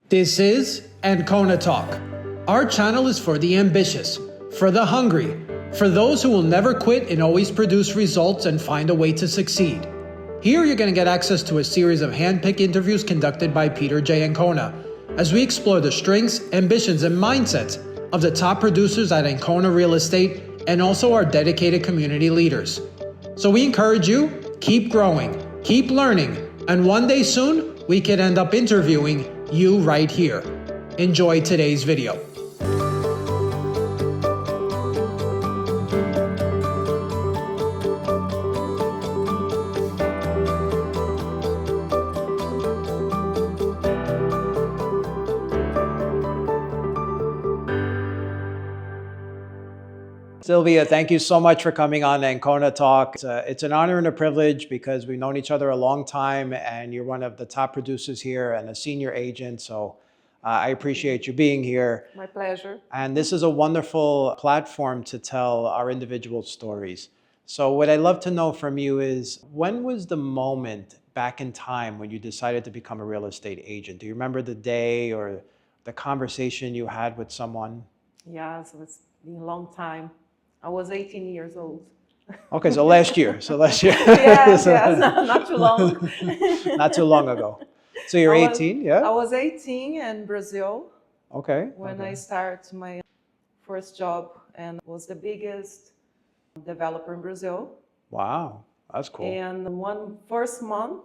This is Ancona Talk. Our channel is for the ambitious, for the hungry, for those who will never quit and always produce results and find a way to succeed. Here you're going to get access to a series of hand-picked interviews conducted by Peter J. Ancona as we explore the strengths, ambitions, and mindsets of the top producers at Ancona Real Estate and also our dedicated community leaders. So we encourage you, keep growing, keep learning, and one day soon, we could end up interviewing you right here. Enjoy today's video. Silvia, thank you so much for coming on Ancona Talk. It's an honor and a privilege because we've known each other a long time and you're one of the top producers here and a senior agent. So I appreciate you being here. My pleasure. And this is a wonderful platform to tell our individual stories. So what I'd love to know from you is, when was the moment back in time when you decided to become a real estate agent? Do you remember the day or the conversation you had with someone? Yeah, so it's been a long time. I was 18 years old. Okay, so last year. Yes, not too long. Not too long ago. So you're 18, yeah? I was 18 in Brazil. Okay. When I started my first job, and was the biggest developer in Brazil. Wow, that's cool. And one first month,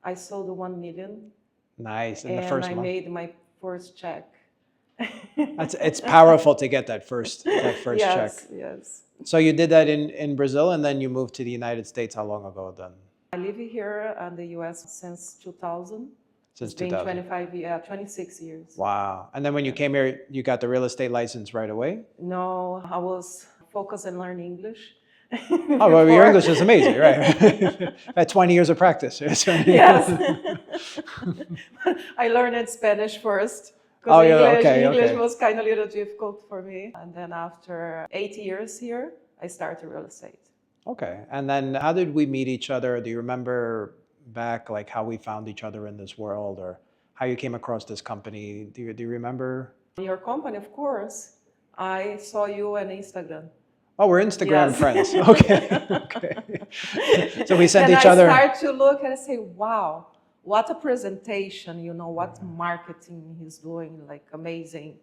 I sold 1 million. Nice, in the and first I month. made my first check. It's powerful to get that first check. Yes. So you did that in Brazil, and then you moved to the United States. How long ago then? I live here in the US since 2000. Since It's been 2000. 26 years. Wow. And then when you came here, you got the real estate license right away? No, I was focused on learning English. Oh, well, your English is amazing, right? At 20 years of practice. Yes. I learned Spanish first. Oh, yeah, English was kind of a little difficult for me. And then after 8 years here, I started real estate. Okay. And then how did we meet each other? Do you remember back, like, how we found each other in this world, or how you came across this company? Do you remember? Your company, of course. I saw you on Instagram. Oh, we're Instagram Yes. friends. Okay. So we sent each other. And I start to look and I say, wow, what a presentation, what marketing he's doing, like amazing.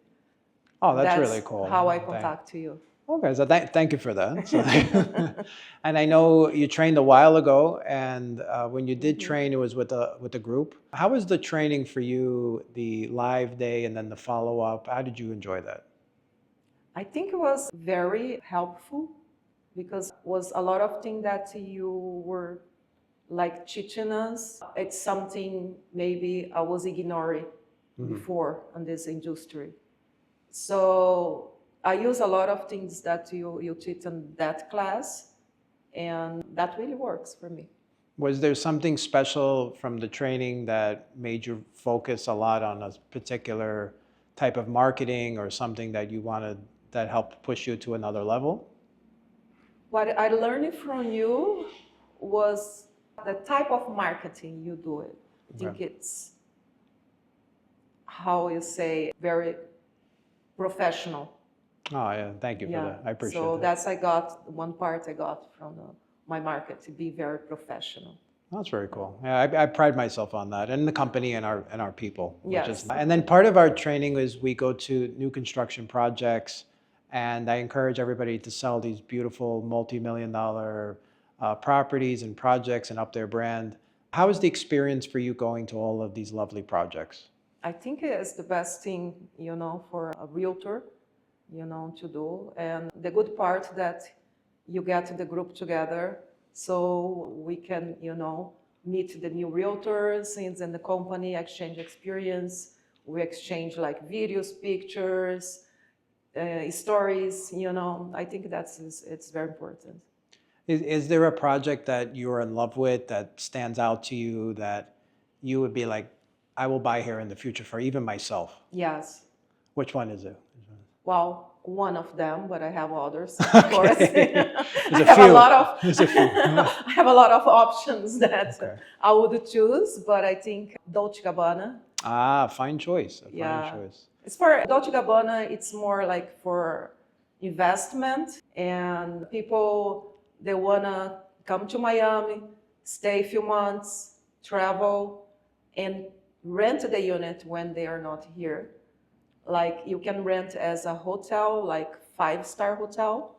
Oh, that's really cool. How I contact you. Okay, so thank you for that. So, and I know you trained a while ago, and when you did train, it was with a group. How was the training for you, the live day and then the follow-up? How did you enjoy that? I think it was very helpful because it was a lot of things that you were like teaching us. It's something maybe I was ignoring before in this industry. So I use a lot of things that you teach in that class, and that really works for me. Was there something special from the training that made you focus a lot on a particular type of marketing, or something that you wanted that helped push you to another level? What I learned from you was the type of marketing you do it. I think it's, how you say, very professional. Oh, yeah. Thank you for that. I appreciate that. So that's one part I got from my market, to be very professional. That's very cool. Yeah, I pride myself on that, and the company and our people. Yes. And then part of our training is we go to new construction projects, and I encourage everybody to sell these beautiful multi-million-dollar properties and projects and up their brand. How is the experience for you going to all of these lovely projects? I think it's the best thing, for a realtor, to do. And the good part that you get the group together so we can, meet the new realtors in the company, exchange experience. We exchange like videos, pictures, stories, I think it's very important. Is there a project that you're in love with that stands out to you that you would be like, I will buy here in the future for even myself? Yes. Which one is it? Well, one of them, but I have others, of course. There's I have a lot of options that I would choose, but I think Dolce & Gabbana Ah, fine choice. A fine Yeah. choice. It's for Dolce Gabbana, it's more like for investment and people, they wanna come to Miami, stay a few months, travel, and rent the unit when they are not here. Like you can rent as a hotel, like five-star hotel.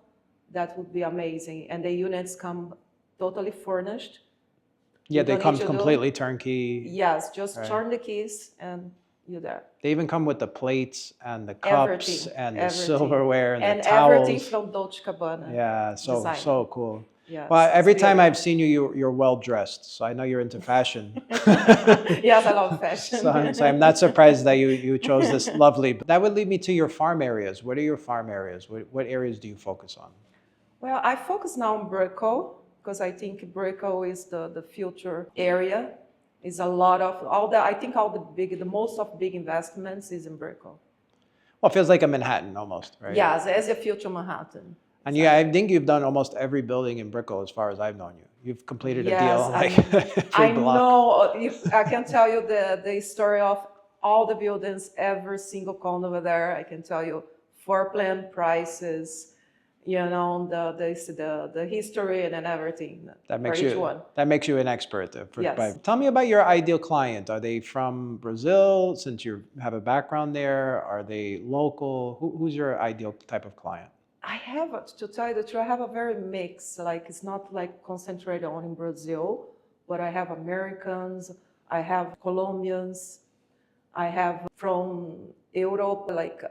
That would be amazing. And the units come totally furnished. Yeah, You they don't need come to do. completely turnkey. Yes, just Right. turn the keys and you're there. They even come with the plates and the cups Everything, and the everything. silverware and the And everything towels. from Dolce Gabbana Yeah, designer. so cool. Yes, Well, it's every time I've beautiful. seen you, you're well dressed, so I know you're into fashion. Yes, I love fashion. So I'm not surprised that you chose this lovely. That would lead me to your farm areas. What are your farm areas? What areas do you focus on? Well, I focus now on Brickell because I think Brickell is the future area. Is a lot of all the I think all the most of big investments is in Brickell. Well, it feels like a Manhattan almost, right? Yes, as a future Manhattan. And yeah, I think you've done almost every building in Brickell as far as I've known you. You've completed a deal Yes, like every I block. know. I can tell you the story of all the buildings, every single condo over there. I can tell you floor plan prices, the history and then everything That for makes each you one. that makes you an expert. Yes. Tell me about your ideal client. Are they from Brazil? Since you have a background there, are they local? Who's your ideal type of client? I have, to tell you the truth, I have a very mix. Like it's not like concentrated on in Brazil, but I have Americans, I have Colombians, I have from Europe, like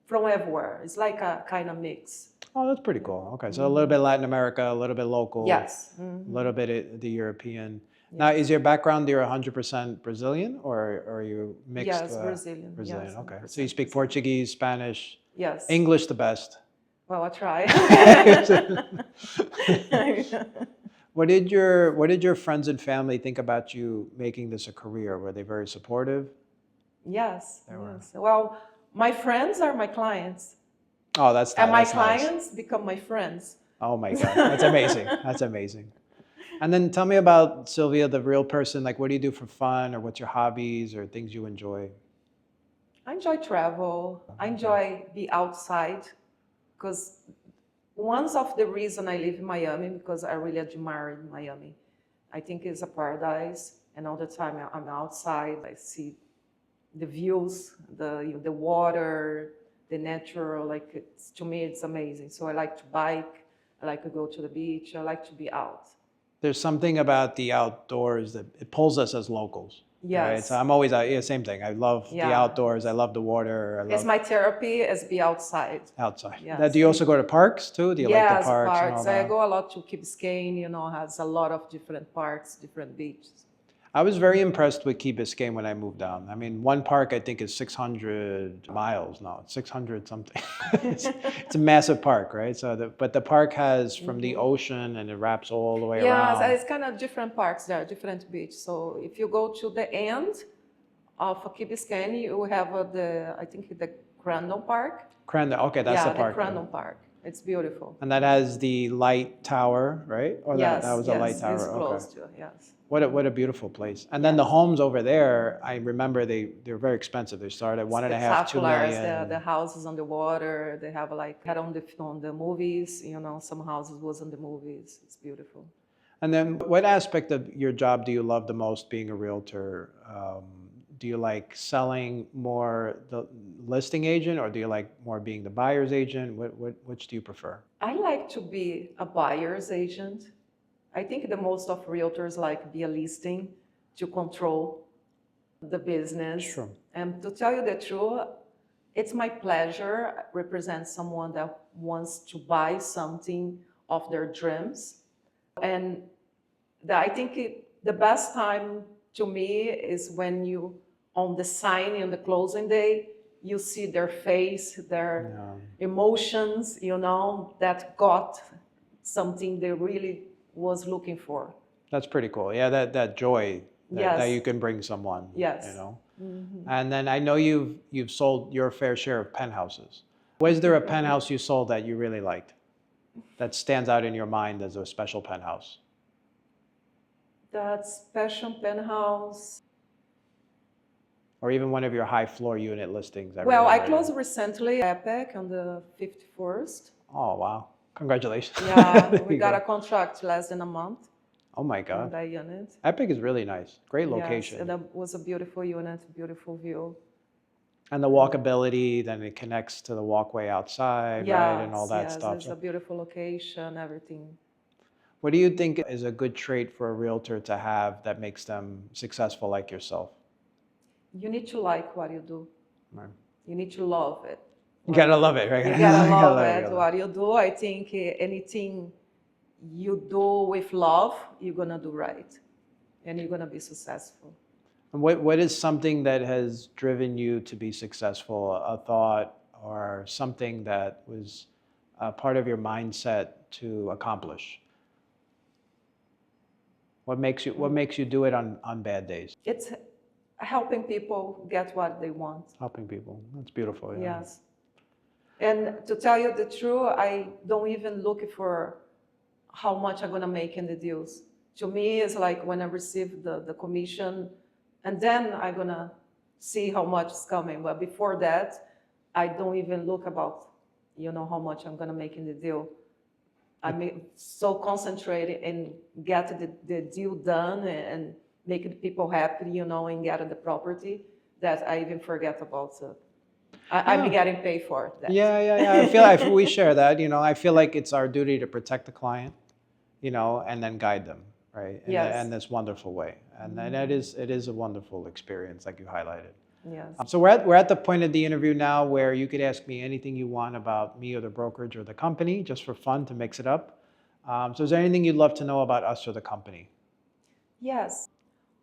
from everywhere. It's like a kind of mix. Oh, that's pretty cool. Okay, so a little bit Latin America, a little bit local, Yes. a little bit the European. Now, Yes. is your background you're 100% Brazilian or are you mixed? Yes, Brazilian. Brazilian, Yes, okay. So you 100% speak Brazilian. Portuguese, Spanish, Yes. English the best. Well, I try. What did your friends and family think about you making this a career? Were they very supportive? Yes, They were. yes. Well, my friends are my clients, Oh, that's and nice. my That's nice. clients become my friends. Oh my God, that's amazing. That's amazing. And then tell me about Silvia, the real person. Like, what do you do for fun, or what's your hobbies, or things you enjoy? I enjoy travel. I enjoy be outside because one of the reason I live in Miami because I really admire Miami. I think it's a paradise, and all the time I'm outside. I see the views, the water, the nature. Like to me, it's amazing. So I like to bike. I like to go to the beach. I like to be out. There's something about the outdoors that it pulls us as locals, right? So Yes. I'm always out. Yeah, same thing. I love the Yeah. outdoors. I love the water. I It's love my therapy is be outside. outside. Now, Yes. do you also go to parks too? Do you like the Yes, parks and all parks. I that? go a lot to Key Biscayne, has a lot of different parks, different beaches. I was very impressed with Key Biscayne when I moved down. I mean, one park I think is 600 miles. No, it's 600 something. it's a massive park, right? But the park has from the ocean and it wraps all the way Yes, around. it's kind of different parks there, different beaches. So if you go to the end of Key Biscayne, you have I think the Crandon Park. Crandon, okay, that's Yeah, the park. the Crandon Park. It's beautiful. And that has the light tower, right? Or that Yes, was a light yes, tower. it's Okay. close to, yes. What a beautiful place. And then the homes over there, I remember they're very expensive. They start at 1.5, 2 Spectacular. million. The houses on the water. They have like had on the movies. Some houses was on the movies. It's beautiful. And then what aspect of your job do you love the most being a realtor? Do you like selling more the listing agent or do you like more being the buyer's agent? Which do you prefer? I like to be a buyer's agent. I think the most of realtors like be a listing to control the business. Sure. And to tell you the truth, it's my pleasure represent someone that wants to buy something of their dreams. And I think the best time to me is when you, on the signing on the closing day, you see their face, their emotions, that got something they really was looking for. That's pretty cool. Yeah, that joy that Yes. you can bring someone. Yes. And then I know you've sold your fair share of penthouses. Was there a penthouse you sold that you really liked? That stands out in your mind as a special penthouse? That special penthouse. or even one of your high floor unit listings? Well, I closed recently Epic on the 51st. Oh, wow. Congratulations. Yeah, There we you got go. a contract less than a month Oh my on God. that unit. Epic is really nice. Great Yes, location. and that was a beautiful unit, beautiful view. And the walkability, then it connects to the walkway outside, right? And all Yes, that yes, stuff. it's a beautiful location, everything. What do you think is a good trait for a realtor to have that makes them successful like yourself? You need to like what you do. Right. You need to love it. You gotta love it, right? You gotta You gotta love love it, what you do. I think anything you do with love, you're gonna do right. And you're gonna be successful. And what is something that has driven you to be successful? A thought or something that was a part of your mindset to accomplish? What makes you do it on bad days? It's helping people get what they want. Helping people. That's beautiful. Yeah. Yes. And to tell you the truth, I don't even look for how much I'm gonna make in the deals. To me, it's like when I receive the commission, and then I'm gonna see how much is coming. But before that, I don't even look about, how much I'm gonna make in the deal. I'm so concentrated in getting the deal done and making people happy, and getting the property that I even forget about. I'm getting paid for that. Yeah. I feel we share that. I feel like it's our duty to protect the client, and then guide them, right? In this wonderful way. And then it is a wonderful experience, like you highlighted. Yes. So we're at the point of the interview now where you could ask me anything you want about me or the brokerage or the company, just for fun to mix it up. So is there anything you'd love to know about us or the company? Yes.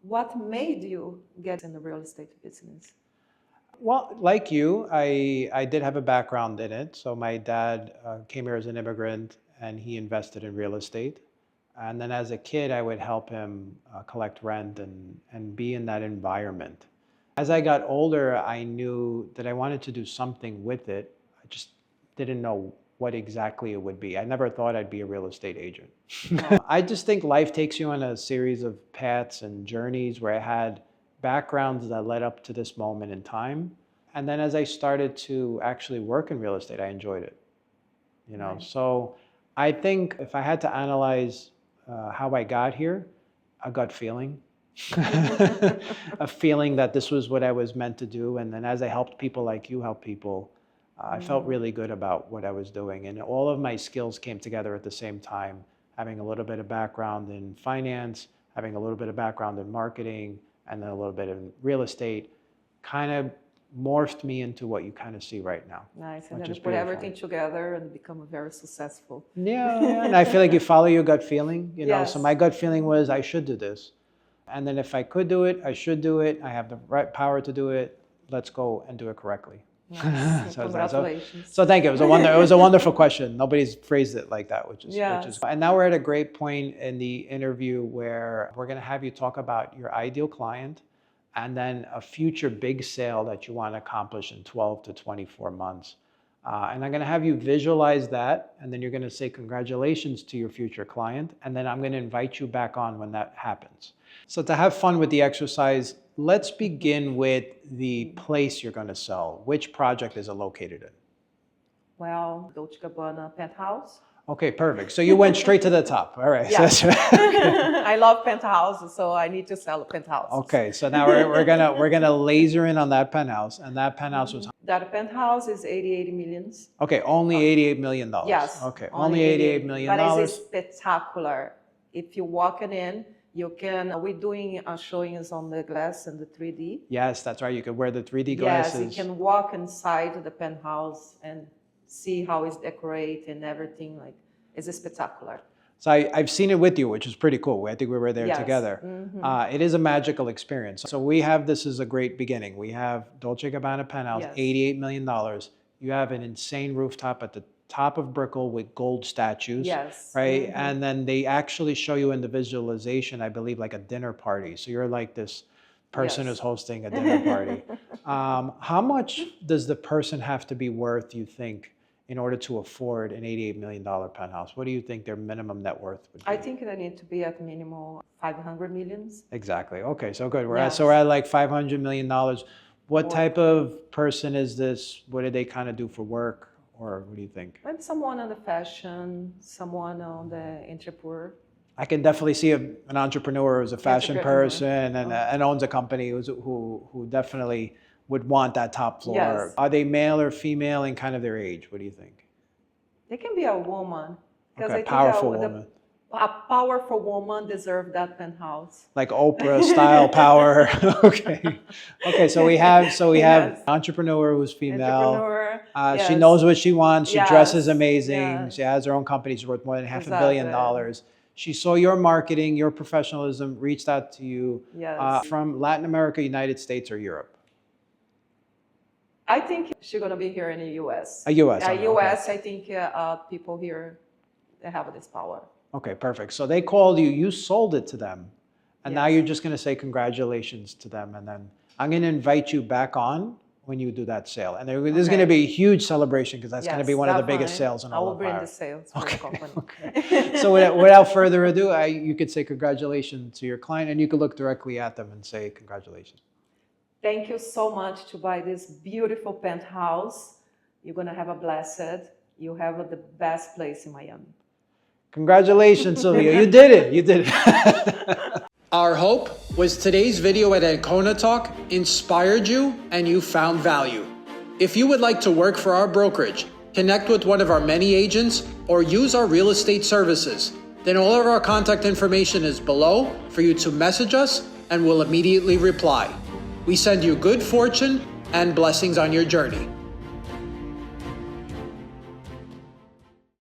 What made you get in the real estate business? Well, like you, I did have a background in it. So my dad came here as an immigrant and he invested in real estate. And then as a kid, I would help him collect rent and be in that environment. As I got older, I knew that I wanted to do something with it. I just didn't know what exactly it would be. I never thought I'd be a real estate agent. I just think life takes you on a series of paths and journeys where I had backgrounds that led up to this moment in time. And then as I started to actually work in real estate, I enjoyed it. Right. So I think if I had to analyze how I got here, a gut feeling. A feeling that this was what I was meant to do. And then as I helped people like you help people, I felt really good about what I was doing. And all of my skills came together at the same time, having a little bit of background in finance, having a little bit of background in marketing, and then a little bit in real estate, kind of morphed me into what you kind of see right now. Nice. And then you put everything together and become very successful. Yeah. And I feel like you follow your gut feeling, Yes. So my gut feeling was I should do this. And then if I could do it, I should do it. I have the right power to do it. Let's go and do it correctly. Nice. Congratulations. So thank you. It was a wonderful question. Nobody's phrased it like that, which is. And now we're at a great point in the interview where we're going to have you talk about your ideal client and then a future big sale that you want to accomplish in 12 to 24 months. And I'm going to have you visualize that, and then you're going to say congratulations to your future client, and then I'm going to invite you back on when that happens. So to have fun with the exercise, let's begin with the place you're going to sell. Which project is it located in? Well, Dolce Gabbana penthouse. Okay, perfect. So you went straight to the top. All right. Yeah. So I love penthouses, so I need to sell a penthouse. Okay, so now we're gonna laser in on that penthouse, and that penthouse was. That penthouse is 88 millions. Okay, only $88 million. Yes. Okay, only $88 million. But it's spectacular. If you walk in, you can. We're doing showings on the glass and the 3D. Yes, that's right. You could wear the 3D glasses. Yes, you can walk inside the penthouse and see how it's decorated and everything. Like, it's spectacular. So I've seen it with you, which is pretty cool. I think we were there together. Mm-hmm. It is a magical experience. So we have this as a great beginning. We have Dolce Gabbana penthouse, $88 million. You have an insane rooftop at the top of Brickell with gold statues. Yes. Right? Mm-hmm. And then they actually show you in the visualization, I believe, like a dinner party. So you're like this person who's hosting a dinner party. How much does the person have to be worth, you think, in order to afford an $88 million penthouse? What do you think their minimum net worth would be? I think they need to be at minimum 500 millions. Exactly. Okay, so good. We're at like $500 million. What type of person is this? What do they kind of do for work? Or what do you think? Maybe someone on the fashion, someone on the entrepreneur. I can definitely see an entrepreneur who's a fashion person and owns a company who definitely would want that top floor. Yes. Are they male or female and kind of their age? What do you think? They can be a woman. Okay, a powerful woman. A powerful woman deserves that penthouse. Like Oprah style power. Okay. Okay, so we have entrepreneur who's female. Yes. She knows what she wants. She dresses amazing. Yes. She has her own company. She's worth more than $500 million. She saw your marketing, your professionalism, reached out to you from Latin America, United States, or Europe. I think she's going to be here in the U.S. U.S. U.S. I think people here, they have this power. Okay, perfect. So they called you, you sold it to them, and now you're just going to say congratulations to them, and then I'm going to invite you back on when you do that sale. And there's going to be a huge celebration because that's going to be one of the biggest sales in all of I will bring the sales for the company. Okay. So without further ado, you could say congratulations to your client, and you could look directly at them and say congratulations. Thank you so much to buy this beautiful penthouse. You're going to have a blessed. You have the best place in Miami. Congratulations, Silvia. You did it. You did it. Our hope was today's video at Ancona Talk inspired you and you found value. If you would like to work for our brokerage, connect with one of our many agents, or use our real estate services, then all of our contact information is below for you to message us and we'll immediately reply. We send you good fortune and blessings on your journey.